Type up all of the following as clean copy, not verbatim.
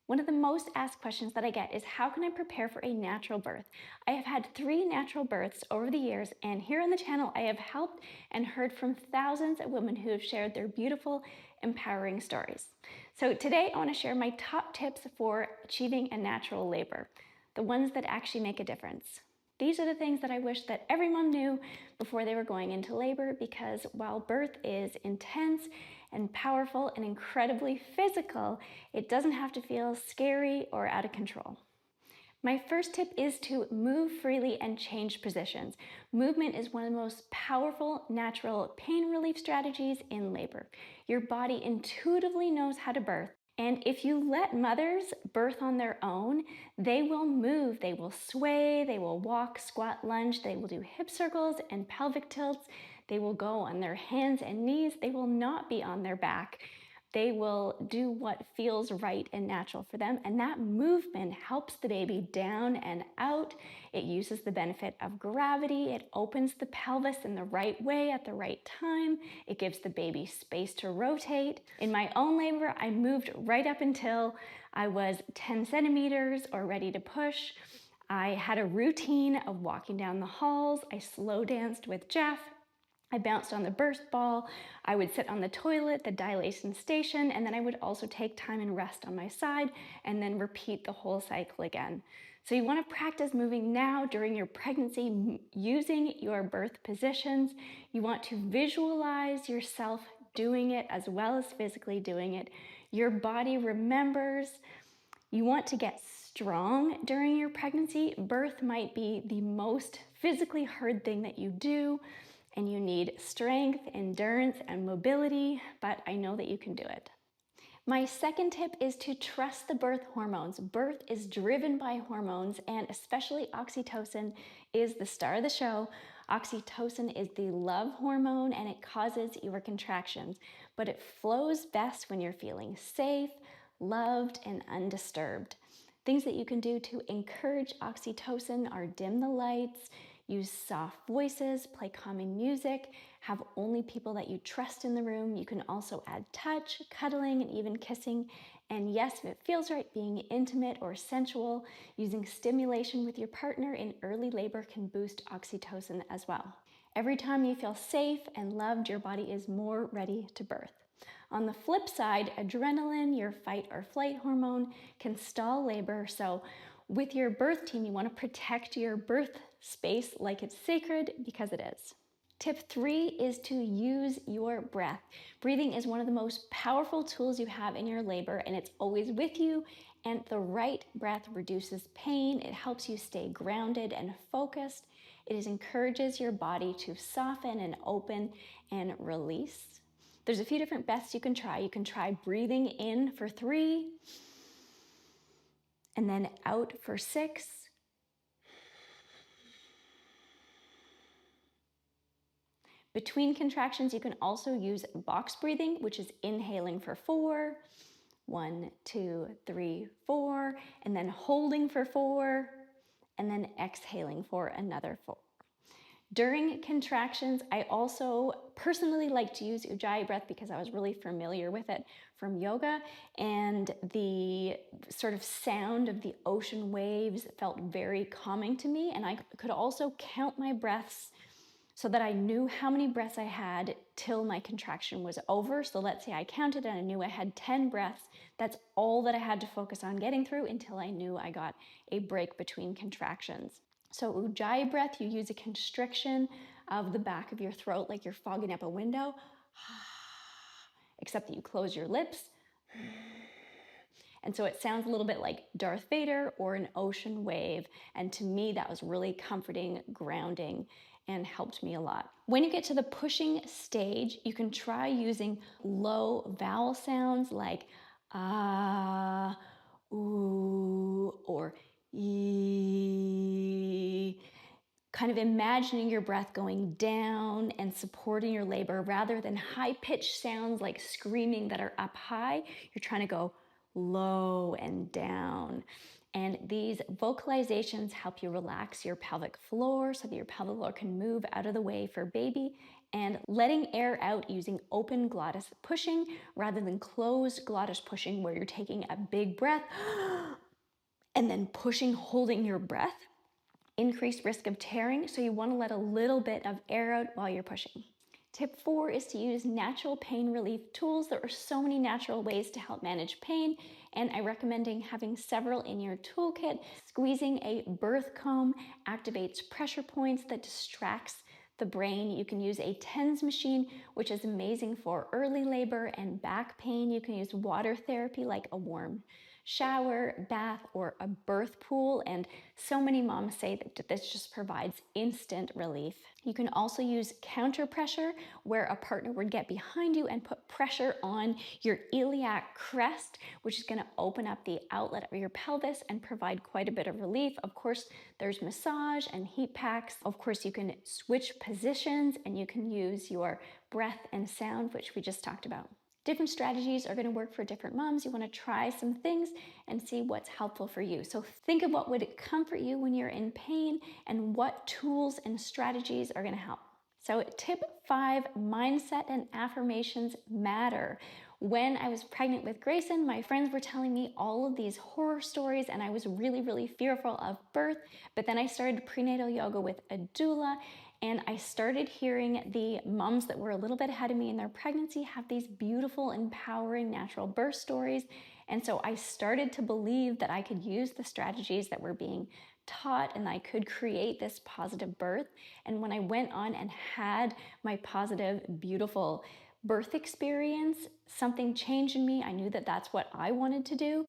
One of the most asked questions that I get is how can I prepare for a natural birth? I have had 3 natural births over the years, and here on the channel I have helped and heard from thousands of women who have shared their beautiful, empowering stories. So today I want to share my top tips for achieving a natural labor, the ones that actually make a difference. These are the things that I wish that every mom knew before they were going into labor, because while birth is intense and powerful and incredibly physical, it doesn't have to feel scary or out of control. My first tip is to move freely and change positions. Movement is one of the most powerful natural pain relief strategies in labor. Your body intuitively knows how to birth. And if you let mothers birth on their own, they will move, they will sway, they will walk, squat, lunge, they will do hip circles and pelvic tilts, they will go on their hands and knees, they will not be on their back. They will do what feels right and natural for them, and that movement helps the baby down and out. It uses the benefit of gravity. It opens the pelvis in the right way at the right time. It gives the baby space to rotate. In my own labor, I moved right up until I was 10 centimeters or ready to push. I had a routine of walking down the halls. I slow danced with Jeff. I bounced on the burst ball, I would sit on the toilet, the dilation station, and then I would also take time and rest on my side and then repeat the whole cycle again. So you want to practice moving now during your pregnancy using your birth positions. You want to visualize yourself doing it as well as physically doing it. Your body remembers. You want to get strong during your pregnancy. Birth might be the most physically hard thing that you do, and you need strength, endurance, and mobility, but I know that you can do it. My second tip is to trust the birth hormones. Birth is driven by hormones, and especially oxytocin is the star of the show. Oxytocin is the love hormone, and it causes your contractions, but it flows best when you're feeling safe, loved, and undisturbed. Things that you can do to encourage oxytocin are dim the lights, use soft voices, play calming music, have only people that you trust in the room. You can also add touch, cuddling, and even kissing. And yes, if it feels right, being intimate or sensual, using stimulation with your partner in early labor can boost oxytocin as well. Every time you feel safe and loved, your body is more ready to birth. On the flip side, adrenaline, your fight or flight hormone, can stall labor. So with your birth team, you want to protect your birth space like it's sacred, because it is. Tip 3 is to use your breath. Breathing is one of the most powerful tools you have in your labor, and it's always with you. And the right breath reduces pain. It helps you stay grounded and focused. It encourages your body to soften and open and release. There's a few different breaths you can try. You can try breathing in for 3, and then out for 6. Between contractions, you can also use box breathing, which is inhaling for 4, 1, 2, 3, 4, and then holding for 4, and then exhaling for another 4. During contractions, I also personally like to use Ujjayi breath because I was really familiar with it from yoga, and the sort of sound of the ocean waves felt very calming to me, and I could also count my breaths so that I knew how many breaths I had till my contraction was over. So let's say I counted and I knew I had 10 breaths. That's all that I had to focus on getting through until I knew I got a break between contractions. So Ujjayi breath, you use a constriction of the back of your throat like you're fogging up a window, except that you close your lips. And so it sounds a little bit like Darth Vader or an ocean wave. And to me, that was really comforting, grounding, and helped me a lot. When you get to the pushing stage, you can try using low vowel sounds like ah, ooh, or ee, kind of imagining your breath going down and supporting your labor rather than high-pitched sounds like screaming that are up high. You're trying to go low and down. And these vocalizations help you relax your pelvic floor so that your pelvic floor can move out of the way for baby and letting air out using open glottis pushing rather than closed glottis pushing where you're taking a big breath and then pushing, holding your breath. Increased risk of tearing, so you want to let a little bit of air out while you're pushing. Tip 4 is to use natural pain relief tools. There are so many natural ways to help manage pain, and I'm recommending having several in your toolkit. Squeezing a birth comb activates pressure points that distracts the brain. You can use a TENS machine, which is amazing for early labor and back pain. You can use water therapy like a warm shower, bath, or a birth pool, and so many moms say that this just provides instant relief. You can also use counter pressure, where a partner would get behind you and put pressure on your iliac crest, which is going to open up the outlet of your pelvis and provide quite a bit of relief. Of course, there's massage and heat packs. Of course, you can switch positions and you can use your breath and sound, which we just talked about. Different strategies are going to work for different moms. You want to try some things and see what's helpful for you. So think of what would comfort you when you're in pain and what tools and strategies are going to help. So tip 5, mindset and affirmations matter. When I was pregnant with Grayson, my friends were telling me all of these horror stories and I was really, really fearful of birth. But then I started prenatal yoga with a doula, and I started hearing the moms that were a little bit ahead of me in their pregnancy have these beautiful, empowering natural birth stories. And so I started to believe that I could use the strategies that were being taught and I could create this positive birth. And when I went on and had my positive, beautiful birth experience, something changed in me. I knew that that's what I wanted to do.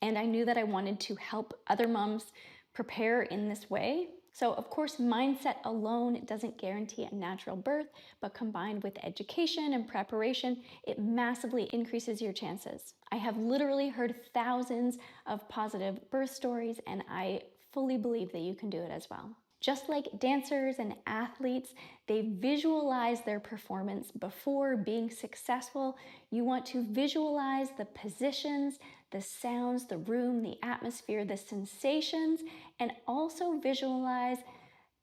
And I knew that I wanted to help other moms prepare in this way. So of course, mindset alone doesn't guarantee a natural birth, but combined with education and preparation, it massively increases your chances. I have literally heard thousands of positive birth stories, and I fully believe that you can do it as well. Just like dancers and athletes, they visualize their performance before being successful. You want to visualize the positions, the sounds, the room, the atmosphere, the sensations, and also visualize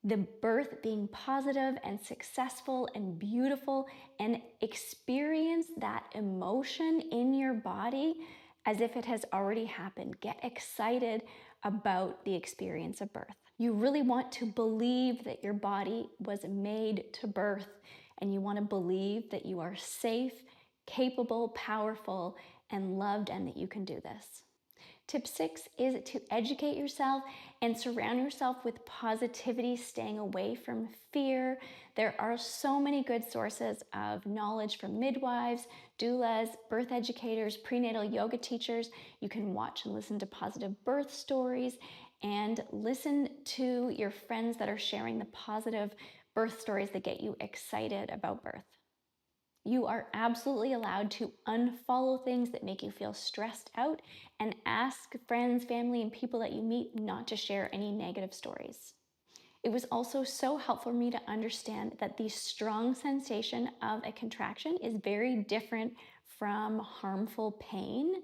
the birth being positive and successful and beautiful, and experience that emotion in your body as if it has already happened. Get excited about the experience of birth. You really want to believe that your body was made to birth, and you want to believe that you are safe, capable, powerful, and loved, and that you can do this. Tip 6 is to educate yourself and surround yourself with positivity, staying away from fear. There are so many good sources of knowledge from midwives, doulas, birth educators, prenatal yoga teachers. You can watch and listen to positive birth stories and listen to your friends that are sharing the positive birth stories that get you excited about birth. You are absolutely allowed to unfollow things that make you feel stressed out, and ask friends, family, and people that you meet not to share any negative stories. It was also so helpful for me to understand that the strong sensation of a contraction is very different from harmful pain.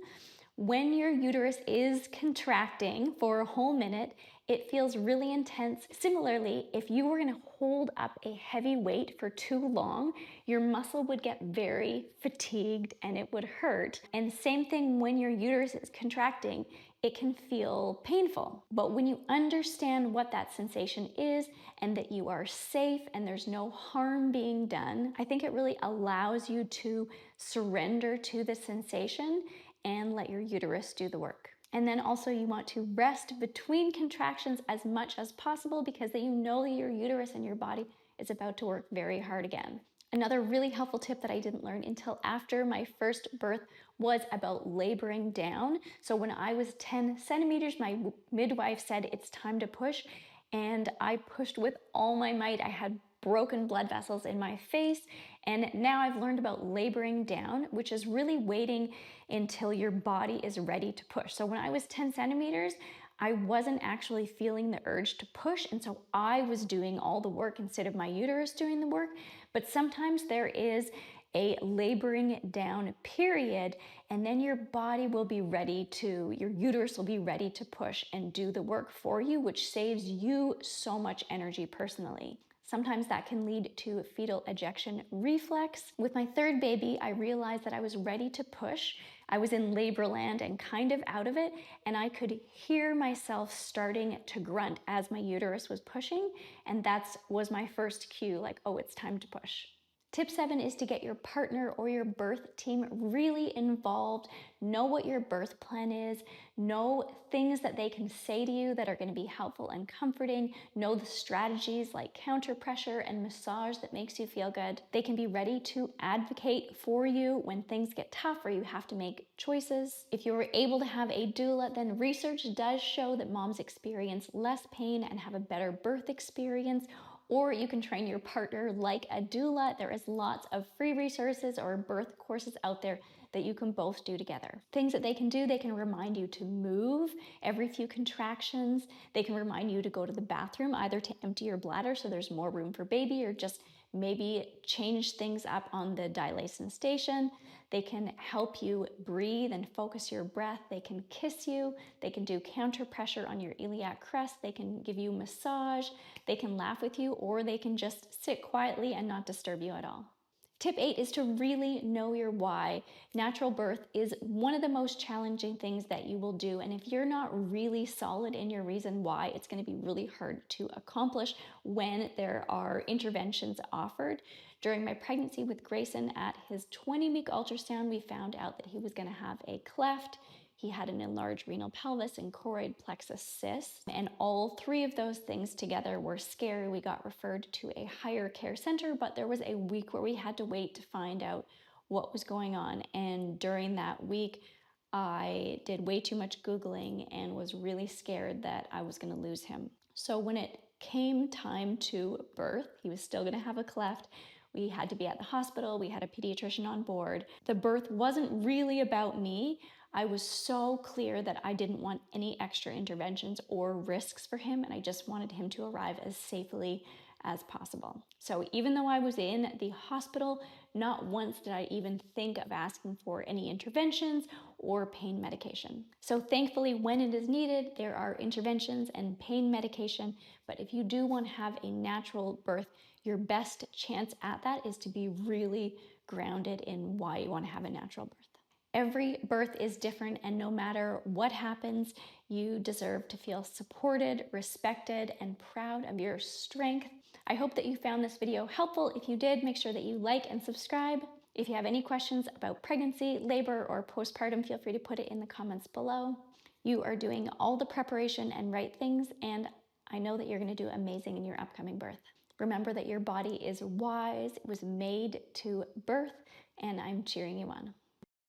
When your uterus is contracting for a whole minute, it feels really intense. Similarly, if you were going to hold up a heavy weight for too long, your muscle would get very fatigued and it would hurt. And same thing when your uterus is contracting, it can feel painful. But when you understand what that sensation is and that you are safe and there's no harm being done, I think it really allows you to surrender to the sensation and let your uterus do the work. And then also you want to rest between contractions as much as possible, because then you know that your uterus and your body is about to work very hard again. Another really helpful tip that I didn't learn until after my first birth was about laboring down. So when I was 10 centimeters, my midwife said it's time to push, and I pushed with all my might. I had broken blood vessels in my face, and now I've learned about laboring down, which is really waiting until your body is ready to push. So when I was 10 centimeters, I wasn't actually feeling the urge to push, and so I was doing all the work instead of my uterus doing the work. But sometimes there is a laboring down period, and then your body will be ready to, your uterus will be ready to push and do the work for you, which saves you so much energy personally. Sometimes that can lead to fetal ejection reflex. With my third baby, I realized that I was ready to push. I was in labor land and kind of out of it, and I could hear myself starting to grunt as my uterus was pushing, and that was my first cue, like, oh, it's time to push. Tip 7 is to get your partner or your birth team really involved. Know what your birth plan is. Know things that they can say to you that are going to be helpful and comforting. Know the strategies like counter pressure and massage that makes you feel good. They can be ready to advocate for you when things get tough or you have to make choices. If you were able to have a doula, then research does show that moms experience less pain and have a better birth experience. Or you can train your partner like a doula. There is lots of free resources or birth courses out there that you can both do together. Things that they can do, they can remind you to move every few contractions. They can remind you to go to the bathroom, either to empty your bladder so there's more room for baby, or just maybe change things up on the dilation station. They can help you breathe and focus your breath. They can kiss you. They can do counter pressure on your iliac crest. They can give you massage. They can laugh with you, or they can just sit quietly and not disturb you at all. Tip 8 is to really know your why. Natural birth is one of the most challenging things that you will do, and if you're not really solid in your reason why, it's going to be really hard to accomplish when there are interventions offered. During my pregnancy with Grayson, at his 20-week ultrasound, we found out that he was going to have a cleft. He had an enlarged renal pelvis and choroid plexus cyst, and all three of those things together were scary. We got referred to a higher care center, but there was a week where we had to wait to find out what was going on. And during that week, I did way too much Googling and was really scared that I was going to lose him. So when it came time to birth, he was still going to have a cleft. We had to be at the hospital. We had a pediatrician on board. The birth wasn't really about me. I was so clear that I didn't want any extra interventions or risks for him, and I just wanted him to arrive as safely as possible. So even though I was in the hospital, not once did I even think of asking for any interventions or pain medication. So thankfully, when it is needed, there are interventions and pain medication. But if you do want to have a natural birth, your best chance at that is to be really grounded in why you want to have a natural birth. Every birth is different, and no matter what happens, you deserve to feel supported, respected, and proud of your strength. I hope that you found this video helpful. If you did, make sure that you like and subscribe. If you have any questions about pregnancy, labor, or postpartum, feel free to put it in the comments below. You are doing all the preparation and right things, and I know that you're going to do amazing in your upcoming birth. Remember that your body is wise, it was made to birth, and I'm cheering you on.